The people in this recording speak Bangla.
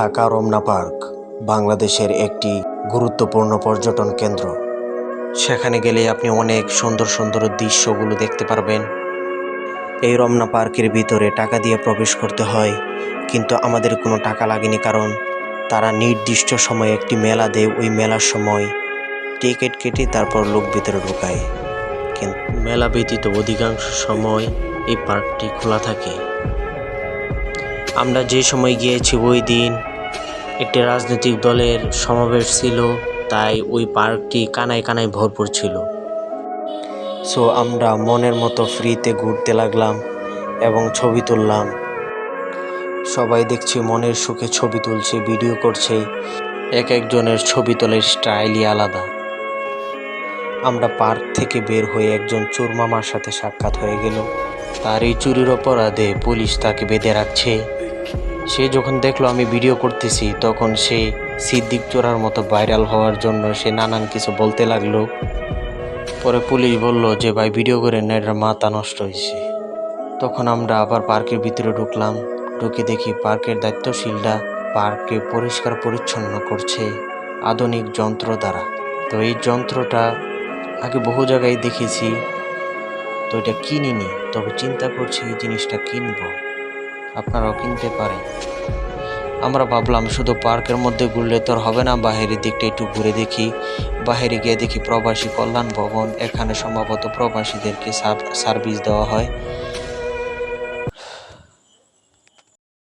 ঢাকা রমনা পার্ক বাংলাদেশের একটি গুরুত্বপূর্ণ পর্যটন কেন্দ্র। সেখানে গেলে আপনি অনেক সুন্দর সুন্দর দৃশ্যগুলো দেখতে পারবেন। এই রমনা পার্কের ভিতরে টাকা দিয়ে প্রবেশ করতে হয়, কিন্তু আমাদের কোনো টাকা লাগেনি, কারণ তারা নির্দিষ্ট সময়ে একটি মেলা দেয়। ওই মেলার সময় টিকিট কেটে তারপর লোক ভিতরে ঢোকায়, কিন্তু মেলা ব্যতীত অধিকাংশ সময় এই পার্কটি খোলা থাকে। আমরা যে সময় গিয়েছি ওই দিন একটি রাজনৈতিক দলের সমাবেশ ছিল, তাই ওই পার্কটি কানায় কানায় ভরপুর ছিল। সো আমরা মনের মতো ফ্রিতে ঘুরতে লাগলাম এবং ছবি তুললাম। সবাই দেখছি মনের সুখে ছবি তুলছে, ভিডিও করছে। এক একজনের ছবি তোলার স্টাইলই আলাদা। আমরা পার্ক থেকে বের হয়ে একজন চোর মামার সাথে সাক্ষাৎ হয়ে গেল। তার এই চুরির অপরাধে পুলিশ তাকে বেঁধে রাখছে। সে যখন দেখলো আমি ভিডিও করতেছি, তখন সে সিদ্দিক চোরার মতো ভাইরাল হওয়ার জন্য সে নানান কিছু বলতে লাগলো। পরে পুলিশ বলল যে ভাই ভিডিও করে না, এটার মাথা নষ্ট হয়েছে। তখন আমরা আবার পার্কের ভিতরে ঢুকলাম। ঢুকে দেখি পার্কের দায়িত্বশীলরা পার্ককে পরিষ্কার পরিচ্ছন্ন করছে আধুনিক যন্ত্র দ্বারা। তো এই যন্ত্রটা আগে বহু জায়গায় দেখেছি, তো এটা কিনিনি, তবে চিন্তা করছি এই জিনিসটা কিনবো। আপনারাও কিনতে পারেন। আমরা ভাবলাম শুধু পার্কের মধ্যে ঘুরলে তো আর হবে না, বাহিরের দিকটা একটু ঘুরে দেখি। বাহিরে গিয়ে দেখি প্রবাসী কল্যাণ ভবন, এখানে সম্ভবত প্রবাসীদেরকে সার্ভিস দেওয়া হয়।